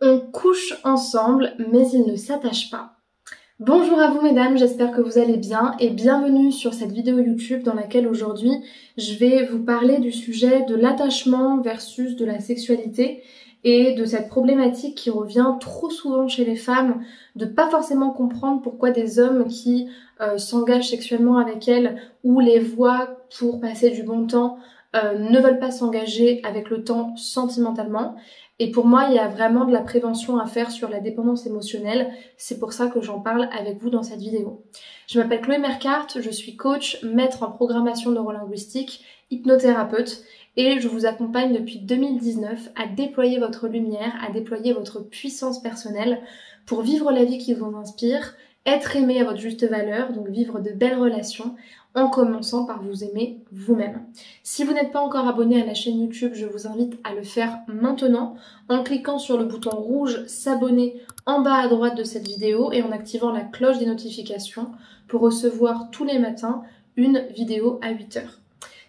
On couche ensemble, mais ils ne s'attachent pas. Bonjour à vous mesdames, j'espère que vous allez bien et bienvenue sur cette vidéo YouTube dans laquelle aujourd'hui je vais vous parler du sujet de l'attachement versus de la sexualité et de cette problématique qui revient trop souvent chez les femmes de pas forcément comprendre pourquoi des hommes qui s'engagent sexuellement avec elles ou les voient pour passer du bon temps ne veulent pas s'engager avec le temps sentimentalement. Et pour moi, il y a vraiment de la prévention à faire sur la dépendance émotionnelle. C'est pour ça que j'en parle avec vous dans cette vidéo. Je m'appelle Chloé Mercart, je suis coach, maître en programmation neurolinguistique, hypnothérapeute et je vous accompagne depuis 2019 à déployer votre lumière, à déployer votre puissance personnelle pour vivre la vie qui vous inspire, être aimé à votre juste valeur, donc vivre de belles relations en commençant par vous aimer vous-même. Si vous n'êtes pas encore abonné à la chaîne YouTube, je vous invite à le faire maintenant en cliquant sur le bouton rouge s'abonner en bas à droite de cette vidéo et en activant la cloche des notifications pour recevoir tous les matins une vidéo à 8 heures.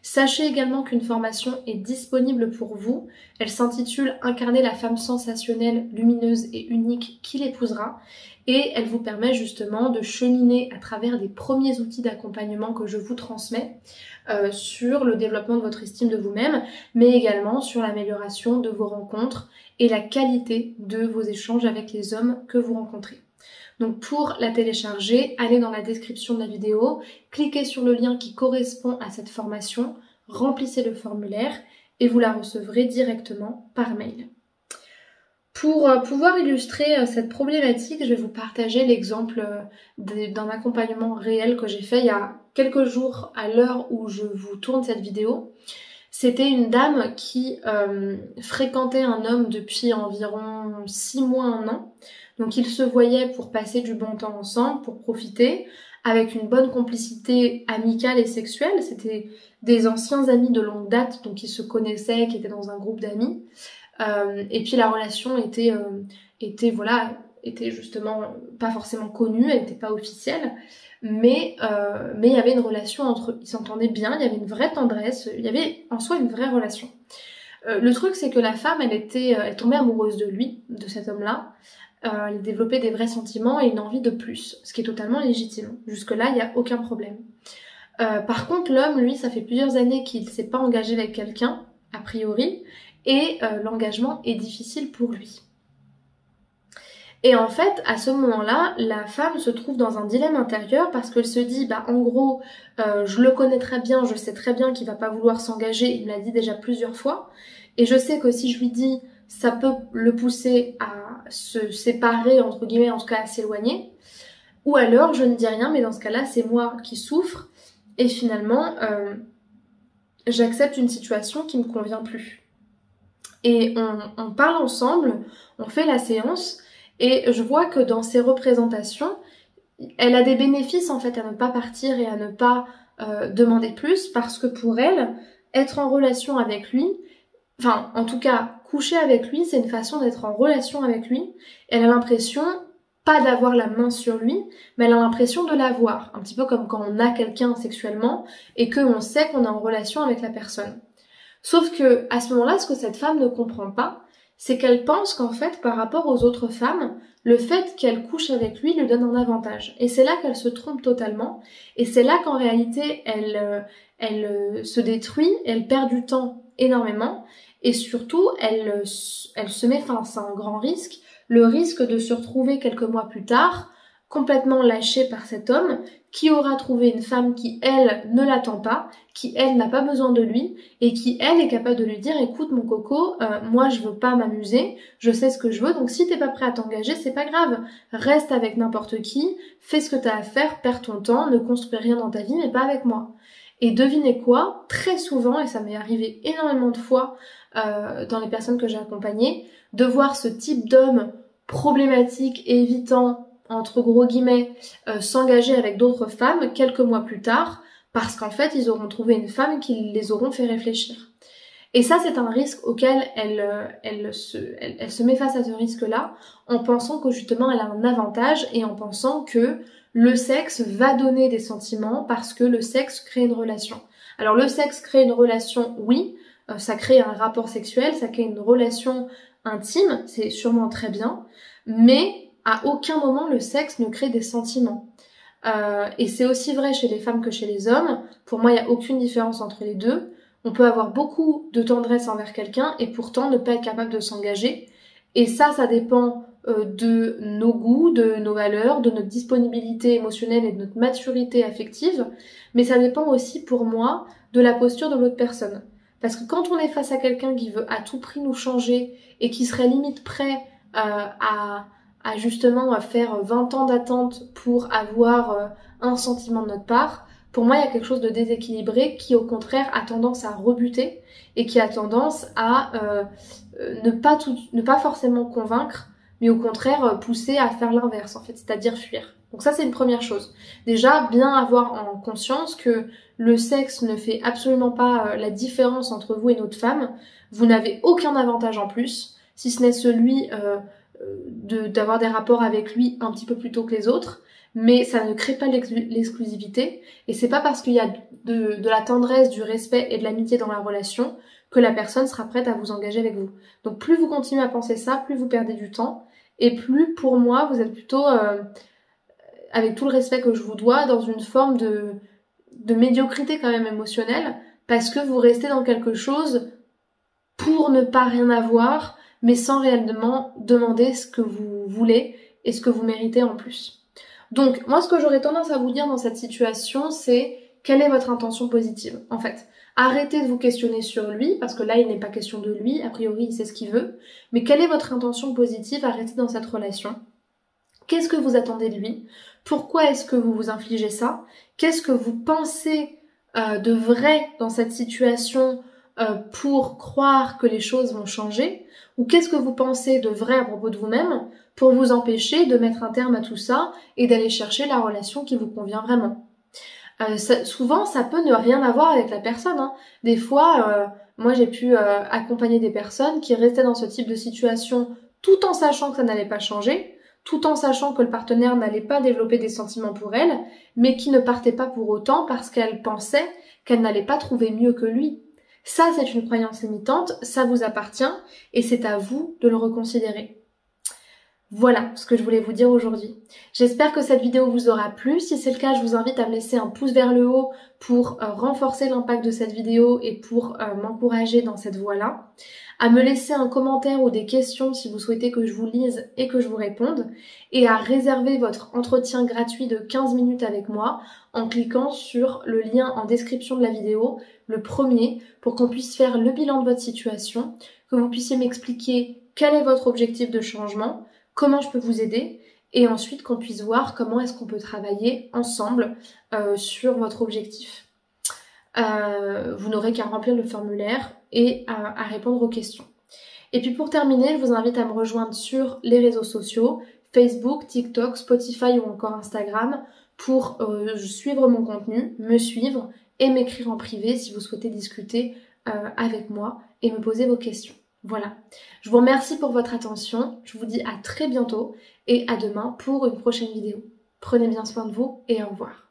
Sachez également qu'une formation est disponible pour vous. Elle s'intitule « Incarner la femme sensationnelle, lumineuse et unique qui l'épousera » et elle vous permet justement de cheminer à travers des premiers outils d'accompagnement que je vous transmets sur le développement de votre estime de vous-même, mais également sur l'amélioration de vos rencontres et la qualité de vos échanges avec les hommes que vous rencontrez. Donc pour la télécharger, allez dans la description de la vidéo, cliquez sur le lien qui correspond à cette formation, remplissez le formulaire et vous la recevrez directement par mail. Pour pouvoir illustrer cette problématique, je vais vous partager l'exemple d'un accompagnement réel que j'ai fait il y a quelques jours à l'heure où je vous tourne cette vidéo. C'était une dame qui fréquentait un homme depuis environ 6 mois, 1 an. Donc ils se voyaient pour passer du bon temps ensemble, pour profiter, avec une bonne complicité amicale et sexuelle. C'était des anciens amis de longue date, donc ils se connaissaient, qui étaient dans un groupe d'amis. Et puis la relation était justement pas forcément connue, elle n'était pas officielle, mais il y avait une relation entre eux, ils s'entendaient bien, il y avait une vraie tendresse, il y avait en soi une vraie relation. Le truc c'est que la femme, elle tombait amoureuse de lui, de cet homme-là, elle développait des vrais sentiments et une envie de plus, ce qui est totalement légitime. Jusque-là, il n'y a aucun problème. Par contre, l'homme, lui, ça fait plusieurs années qu'il ne s'est pas engagé avec quelqu'un, a priori, et l'engagement est difficile pour lui. Et en fait, à ce moment-là, la femme se trouve dans un dilemme intérieur parce qu'elle se dit, bah en gros, je le connais très bien, je sais très bien qu'il va pas vouloir s'engager, il me l'a dit déjà plusieurs fois, et je sais que si je lui dis, ça peut le pousser à se séparer, entre guillemets, en tout cas à s'éloigner, ou alors je ne dis rien, mais dans ce cas-là, c'est moi qui souffre, et finalement, j'accepte une situation qui me convient plus. Et on parle ensemble, on fait la séance, et je vois que dans ses représentations, elle a des bénéfices en fait à ne pas partir et à ne pas demander plus, parce que pour elle, être en relation avec lui, enfin en tout cas coucher avec lui, c'est une façon d'être en relation avec lui. Elle a l'impression pas d'avoir la main sur lui, mais elle a l'impression de l'avoir, un petit peu comme quand on a quelqu'un sexuellement et qu'on sait qu'on est en relation avec la personne. Sauf que à ce moment-là, ce que cette femme ne comprend pas, c'est qu'elle pense qu'en fait, par rapport aux autres femmes, le fait qu'elle couche avec lui donne un avantage. Et c'est là qu'elle se trompe totalement. Et c'est là qu'en réalité, elle se détruit, elle perd du temps énormément. Et surtout, elle se met, enfin, c'est un grand risque, le risque de se retrouver quelques mois plus tard, complètement lâchée par cet homme, qui aura trouvé une femme qui, elle, ne l'attend pas, qui, elle, n'a pas besoin de lui, et qui, elle, est capable de lui dire, écoute, mon coco, moi, je veux pas m'amuser, je sais ce que je veux, donc si t'es pas prêt à t'engager, c'est pas grave. Reste avec n'importe qui, fais ce que t'as à faire, perds ton temps, ne construis rien dans ta vie, mais pas avec moi. Et devinez quoi, très souvent, et ça m'est arrivé énormément de fois dans les personnes que j'ai accompagnées, de voir ce type d'homme problématique, évitant, entre gros guillemets, s'engager avec d'autres femmes quelques mois plus tard, parce qu'en fait, ils auront trouvé une femme qui les auront fait réfléchir. Et ça, c'est un risque auquel elle se met face à ce risque-là, en pensant que justement, elle a un avantage et en pensant que le sexe va donner des sentiments parce que le sexe crée une relation. Alors le sexe crée une relation, oui, ça crée un rapport sexuel, ça crée une relation intime, c'est sûrement très bien, mais à aucun moment le sexe ne crée des sentiments. Et c'est aussi vrai chez les femmes que chez les hommes. Pour moi, il n'y a aucune différence entre les deux. On peut avoir beaucoup de tendresse envers quelqu'un et pourtant ne pas être capable de s'engager. Et ça dépend de nos goûts, de nos valeurs, de notre disponibilité émotionnelle et de notre maturité affective. Mais ça dépend aussi, pour moi, de la posture de l'autre personne. Parce que quand on est face à quelqu'un qui veut à tout prix nous changer et qui serait limite prêt à justement faire 20 ans d'attente pour avoir un sentiment de notre part, pour moi il y a quelque chose de déséquilibré qui au contraire a tendance à rebuter et qui a tendance à ne pas forcément convaincre, mais au contraire pousser à faire l'inverse en fait, c'est-à-dire fuir. Donc ça c'est une première chose. Déjà bien avoir en conscience que le sexe ne fait absolument pas la différence entre vous et une autre femme. Vous n'avez aucun avantage en plus, si ce n'est celui d'avoir des rapports avec lui un petit peu plus tôt que les autres, mais ça ne crée pas l'exclusivité, et c'est pas parce qu'il y a de la tendresse, du respect et de l'amitié dans la relation que la personne sera prête à vous engager avec vous. Donc plus vous continuez à penser ça, plus vous perdez du temps, et plus pour moi vous êtes plutôt, avec tout le respect que je vous dois, dans une forme de médiocrité quand même émotionnelle, parce que vous restez dans quelque chose pour ne pas rien avoir, mais sans réellement demander ce que vous voulez et ce que vous méritez en plus. Donc, moi, ce que j'aurais tendance à vous dire dans cette situation, c'est quelle est votre intention positive, en fait. Arrêtez de vous questionner sur lui, parce que là, il n'est pas question de lui, a priori, il sait ce qu'il veut, mais quelle est votre intention positive à rester dans cette relation? Qu'est-ce que vous attendez de lui? Pourquoi est-ce que vous vous infligez ça? Qu'est-ce que vous pensez de vrai dans cette situation pour croire que les choses vont changer? Ou qu'est-ce que vous pensez de vrai à propos de vous-même pour vous empêcher de mettre un terme à tout ça et d'aller chercher la relation qui vous convient vraiment? Souvent, ça peut ne rien avoir avec la personne, hein. Des fois, moi j'ai pu accompagner des personnes qui restaient dans ce type de situation tout en sachant que ça n'allait pas changer, tout en sachant que le partenaire n'allait pas développer des sentiments pour elle, mais qui ne partaient pas pour autant parce qu'elle pensait qu'elle n'allait pas trouver mieux que lui. Ça, c'est une croyance limitante, ça vous appartient, et c'est à vous de le reconsidérer. Voilà ce que je voulais vous dire aujourd'hui. J'espère que cette vidéo vous aura plu. Si c'est le cas, je vous invite à me laisser un pouce vers le haut pour renforcer l'impact de cette vidéo et pour m'encourager dans cette voie-là. À me laisser un commentaire ou des questions si vous souhaitez que je vous lise et que je vous réponde. Et à réserver votre entretien gratuit de 15 minutes avec moi en cliquant sur le lien en description de la vidéo, le premier, pour qu'on puisse faire le bilan de votre situation, que vous puissiez m'expliquer quel est votre objectif de changement, comment je peux vous aider, et ensuite qu'on puisse voir comment est-ce qu'on peut travailler ensemble sur votre objectif. Vous n'aurez qu'à remplir le formulaire et à répondre aux questions. Et puis pour terminer, je vous invite à me rejoindre sur les réseaux sociaux, Facebook, TikTok, Spotify ou encore Instagram, pour suivre mon contenu, me suivre et m'écrire en privé si vous souhaitez discuter avec moi et me poser vos questions. Voilà, je vous remercie pour votre attention, je vous dis à très bientôt et à demain pour une prochaine vidéo. Prenez bien soin de vous et au revoir.